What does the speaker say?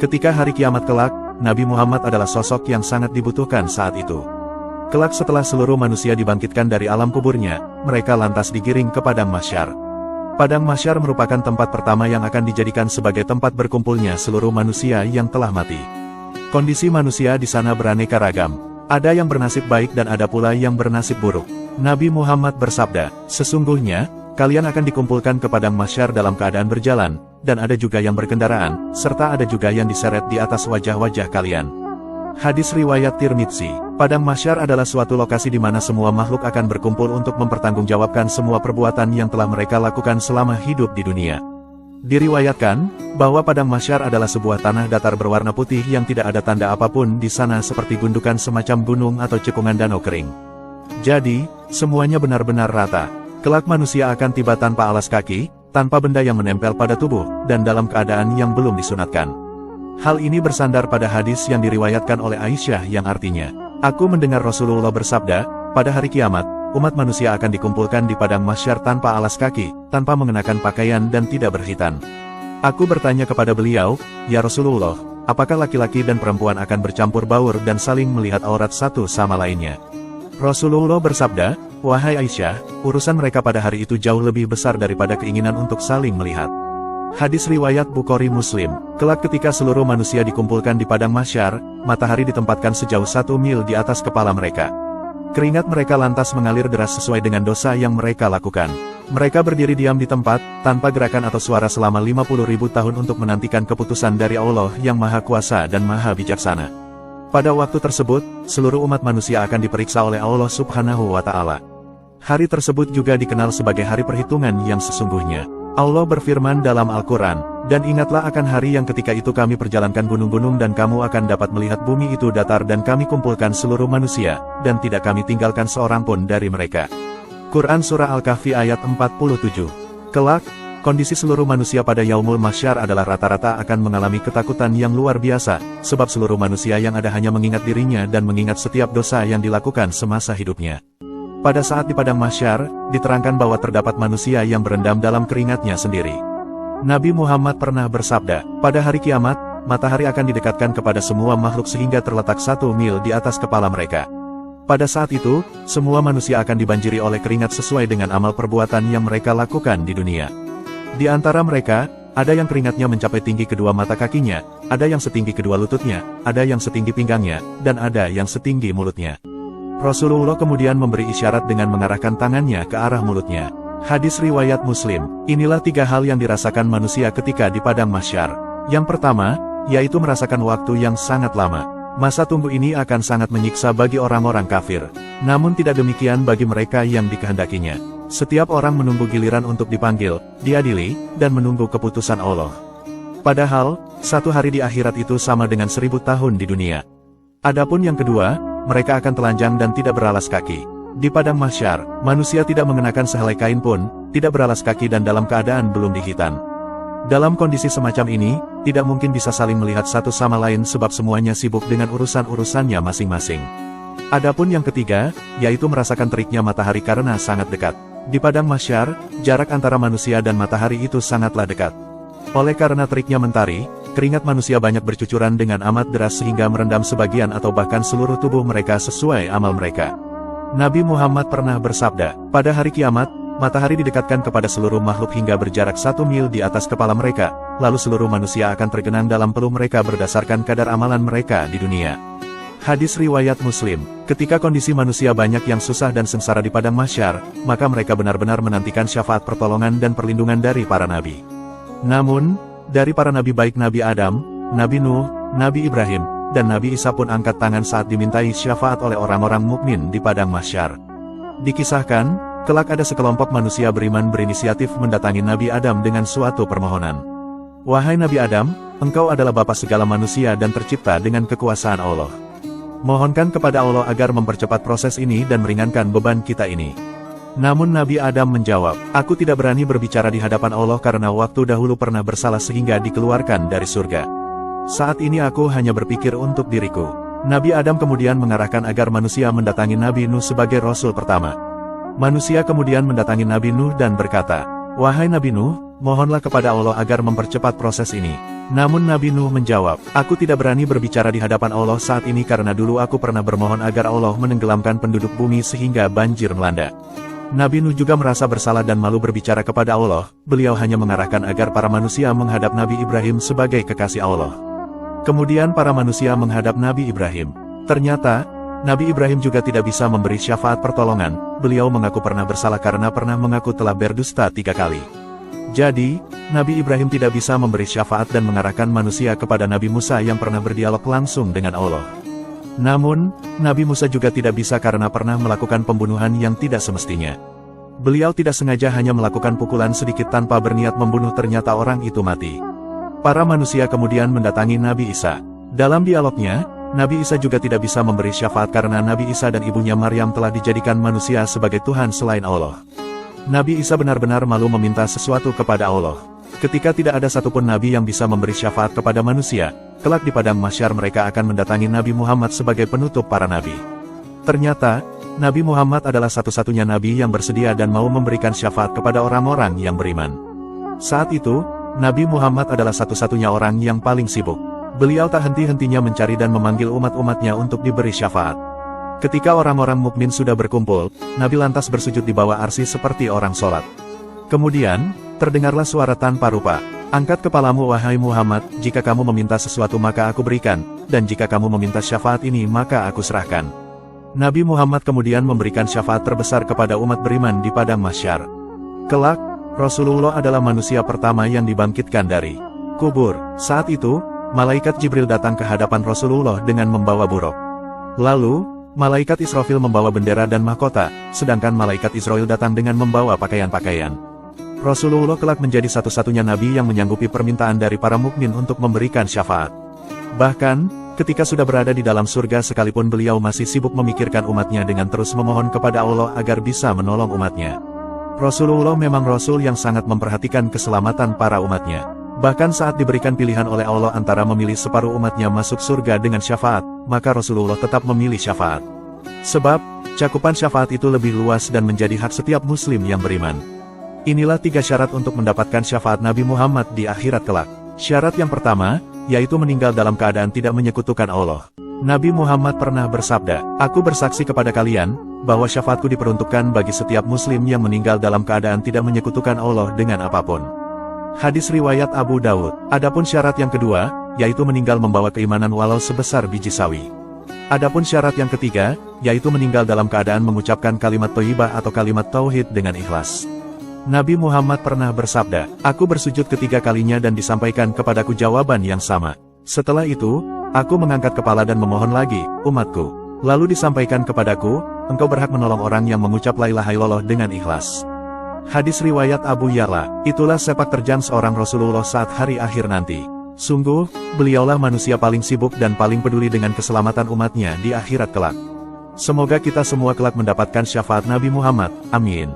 Ketika hari kiamat kelak, Nabi Muhammad adalah sosok yang sangat dibutuhkan saat itu. Kelak setelah seluruh manusia dibangkitkan dari alam kuburnya, mereka lantas digiring ke Padang Mahsyar. Padang Mahsyar merupakan tempat pertama yang akan dijadikan sebagai tempat berkumpulnya seluruh manusia yang telah mati. Kondisi manusia di sana beraneka ragam. Ada yang bernasib baik dan ada pula yang bernasib buruk. Nabi Muhammad bersabda, "Sesungguhnya, kalian akan dikumpulkan ke Padang Mahsyar dalam keadaan berjalan, dan ada juga yang berkendaraan, serta ada juga yang diseret di atas wajah-wajah kalian." Hadis riwayat Tirmidzi. Padang Mahsyar adalah suatu lokasi di mana semua makhluk akan berkumpul untuk mempertanggungjawabkan semua perbuatan yang telah mereka lakukan selama hidup di dunia. Diriwayatkan bahwa Padang Mahsyar adalah sebuah tanah datar berwarna putih yang tidak ada tanda apapun di sana seperti gundukan semacam gunung atau cekungan danau kering. Jadi, semuanya benar-benar rata. Kelak manusia akan tiba tanpa alas kaki, tanpa benda yang menempel pada tubuh, dan dalam keadaan yang belum disunatkan. Hal ini bersandar pada hadis yang diriwayatkan oleh Aisyah yang artinya, "Aku mendengar Rasulullah bersabda, pada hari kiamat, umat manusia akan dikumpulkan di Padang Mahsyar tanpa alas kaki, tanpa mengenakan pakaian dan tidak berkhitan. Aku bertanya kepada beliau, 'Ya Rasulullah, apakah laki-laki dan perempuan akan bercampur baur dan saling melihat aurat satu sama lainnya?' Rasulullah bersabda, 'Wahai Aisyah, urusan mereka pada hari itu jauh lebih besar daripada keinginan untuk saling melihat.'" Hadis riwayat Bukhari Muslim. Kelak ketika seluruh manusia dikumpulkan di Padang Mahsyar, matahari ditempatkan sejauh 1 mil di atas kepala mereka. Keringat mereka lantas mengalir deras sesuai dengan dosa yang mereka lakukan. Mereka berdiri diam di tempat, tanpa gerakan atau suara selama 50.000 tahun untuk menantikan keputusan dari Allah yang Maha Kuasa dan Maha Bijaksana. Pada waktu tersebut, seluruh umat manusia akan diperiksa oleh Allah Subhanahu wa Ta'ala. Hari tersebut juga dikenal sebagai hari perhitungan yang sesungguhnya. Allah berfirman dalam Al-Quran, "Dan ingatlah akan hari yang ketika itu kami perjalankan gunung-gunung dan kamu akan dapat melihat bumi itu datar dan kami kumpulkan seluruh manusia, dan tidak kami tinggalkan seorang pun dari mereka." Quran Surah Al-Kahfi ayat 47. Kelak, kondisi seluruh manusia pada Yaumul Mahsyar adalah rata-rata akan mengalami ketakutan yang luar biasa, sebab seluruh manusia yang ada hanya mengingat dirinya dan mengingat setiap dosa yang dilakukan semasa hidupnya. Pada saat di Padang Mahsyar, diterangkan bahwa terdapat manusia yang berendam dalam keringatnya sendiri. Nabi Muhammad pernah bersabda, "Pada hari kiamat, matahari akan didekatkan kepada semua makhluk sehingga terletak 1 mil di atas kepala mereka. Pada saat itu, semua manusia akan dibanjiri oleh keringat sesuai dengan amal perbuatan yang mereka lakukan di dunia. Di antara mereka, ada yang keringatnya mencapai tinggi kedua mata kakinya, ada yang setinggi kedua lututnya, ada yang setinggi pinggangnya, dan ada yang setinggi mulutnya." Rasulullah kemudian memberi isyarat dengan mengarahkan tangannya ke arah mulutnya. Hadis riwayat Muslim. Inilah 3 hal yang dirasakan manusia ketika di Padang Mahsyar. Yang pertama, yaitu merasakan waktu yang sangat lama. Masa tunggu ini akan sangat menyiksa bagi orang-orang kafir. Namun tidak demikian bagi mereka yang dikehendakinya. Setiap orang menunggu giliran untuk dipanggil, diadili, dan menunggu keputusan Allah. Padahal, 1 hari di akhirat itu sama dengan 1000 tahun di dunia. Adapun yang kedua, mereka akan telanjang dan tidak beralas kaki. Di Padang Mahsyar, manusia tidak mengenakan sehelai kain pun, tidak beralas kaki dan dalam keadaan belum dikhitan. Dalam kondisi semacam ini, tidak mungkin bisa saling melihat satu sama lain sebab semuanya sibuk dengan urusan-urusannya masing-masing. Adapun yang ketiga, yaitu merasakan teriknya matahari karena sangat dekat. Di Padang Mahsyar, jarak antara manusia dan matahari itu sangatlah dekat. Oleh karena teriknya mentari, keringat manusia banyak bercucuran dengan amat deras sehingga merendam sebagian atau bahkan seluruh tubuh mereka sesuai amal mereka. Nabi Muhammad pernah bersabda, "Pada hari kiamat, matahari didekatkan kepada seluruh makhluk hingga berjarak 1 mil di atas kepala mereka, lalu seluruh manusia akan tergenang dalam peluh mereka berdasarkan kadar amalan mereka di dunia." Hadis riwayat Muslim. Ketika kondisi manusia banyak yang susah dan sengsara di Padang Mahsyar, maka mereka benar-benar menantikan syafaat pertolongan dan perlindungan dari para nabi. Namun, dari para nabi baik Nabi Adam, Nabi Nuh, Nabi Ibrahim, dan Nabi Isa pun angkat tangan saat dimintai syafaat oleh orang-orang mukmin di Padang Mahsyar. Dikisahkan, kelak ada sekelompok manusia beriman berinisiatif mendatangi Nabi Adam dengan suatu permohonan. "Wahai Nabi Adam, engkau adalah bapa segala manusia dan tercipta dengan kekuasaan Allah. Mohonkan kepada Allah agar mempercepat proses ini dan meringankan beban kita ini." Namun Nabi Adam menjawab, "Aku tidak berani berbicara di hadapan Allah karena waktu dahulu pernah bersalah sehingga dikeluarkan dari surga. Saat ini aku hanya berpikir untuk diriku." Nabi Adam kemudian mengarahkan agar manusia mendatangi Nabi Nuh sebagai Rasul pertama. Manusia kemudian mendatangi Nabi Nuh dan berkata, "Wahai Nabi Nuh, mohonlah kepada Allah agar mempercepat proses ini." Namun Nabi Nuh menjawab, "Aku tidak berani berbicara di hadapan Allah saat ini karena dulu aku pernah bermohon agar Allah menenggelamkan penduduk bumi sehingga banjir melanda." Nabi Nuh juga merasa bersalah dan malu berbicara kepada Allah, beliau hanya mengarahkan agar para manusia menghadap Nabi Ibrahim sebagai kekasih Allah. Kemudian para manusia menghadap Nabi Ibrahim. Ternyata, Nabi Ibrahim juga tidak bisa memberi syafaat pertolongan, beliau mengaku pernah bersalah karena pernah mengaku telah berdusta 3 kali. Jadi, Nabi Ibrahim tidak bisa memberi syafaat dan mengarahkan manusia kepada Nabi Musa yang pernah berdialog langsung dengan Allah. Namun, Nabi Musa juga tidak bisa karena pernah melakukan pembunuhan yang tidak semestinya. Beliau tidak sengaja hanya melakukan pukulan sedikit tanpa berniat membunuh, ternyata orang itu mati. Para manusia kemudian mendatangi Nabi Isa. Dalam dialognya, Nabi Isa juga tidak bisa memberi syafaat karena Nabi Isa dan ibunya Maryam telah dijadikan manusia sebagai Tuhan selain Allah. Nabi Isa benar-benar malu meminta sesuatu kepada Allah. Ketika tidak ada satupun Nabi yang bisa memberi syafaat kepada manusia, kelak di padang mahsyar mereka akan mendatangi Nabi Muhammad sebagai penutup para Nabi. Ternyata, Nabi Muhammad adalah satu-satunya Nabi yang bersedia dan mau memberikan syafaat kepada orang-orang yang beriman. Saat itu, Nabi Muhammad adalah satu-satunya orang yang paling sibuk. Beliau tak henti-hentinya mencari dan memanggil umat-umatnya untuk diberi syafaat. Ketika orang-orang mukmin sudah berkumpul, Nabi lantas bersujud di bawah arsy seperti orang sholat. Kemudian, terdengarlah suara tanpa rupa, "Angkat kepalamu wahai Muhammad, jika kamu meminta sesuatu maka aku berikan, dan jika kamu meminta syafaat ini maka aku serahkan." Nabi Muhammad kemudian memberikan syafaat terbesar kepada umat beriman di padang mahsyar. Kelak, Rasulullah adalah manusia pertama yang dibangkitkan dari kubur. Saat itu, malaikat Jibril datang ke hadapan Rasulullah dengan membawa buruk. Lalu, malaikat Israfil membawa bendera dan mahkota, sedangkan malaikat Israel datang dengan membawa pakaian-pakaian. Rasulullah kelak menjadi satu-satunya nabi yang menyanggupi permintaan dari para mukmin untuk memberikan syafaat. Bahkan, ketika sudah berada di dalam surga sekalipun beliau masih sibuk memikirkan umatnya dengan terus memohon kepada Allah agar bisa menolong umatnya. Rasulullah memang Rasul yang sangat memperhatikan keselamatan para umatnya. Bahkan saat diberikan pilihan oleh Allah antara memilih separuh umatnya masuk surga dengan syafaat, maka Rasulullah tetap memilih syafaat. Sebab, cakupan syafaat itu lebih luas dan menjadi hak setiap muslim yang beriman. Inilah 3 syarat untuk mendapatkan syafaat Nabi Muhammad di akhirat kelak. Syarat yang pertama, yaitu meninggal dalam keadaan tidak menyekutukan Allah. Nabi Muhammad pernah bersabda, "Aku bersaksi kepada kalian, bahwa syafaatku diperuntukkan bagi setiap muslim yang meninggal dalam keadaan tidak menyekutukan Allah dengan apapun." Hadis riwayat Abu Daud. Adapun syarat yang kedua, yaitu meninggal membawa keimanan walau sebesar biji sawi. Adapun syarat yang ketiga, yaitu meninggal dalam keadaan mengucapkan kalimat thayyibah atau kalimat tauhid dengan ikhlas. Nabi Muhammad pernah bersabda, "Aku bersujud ketiga kalinya dan disampaikan kepadaku jawaban yang sama. Setelah itu, aku mengangkat kepala dan memohon lagi, umatku. Lalu disampaikan kepadaku, engkau berhak menolong orang yang mengucap la ilaha illallah dengan ikhlas." Hadis riwayat Abu Ya'la. Itulah sepak terjang seorang Rasulullah saat hari akhir nanti. Sungguh, beliaulah manusia paling sibuk dan paling peduli dengan keselamatan umatnya di akhirat kelak. Semoga kita semua kelak mendapatkan syafaat Nabi Muhammad. Amin.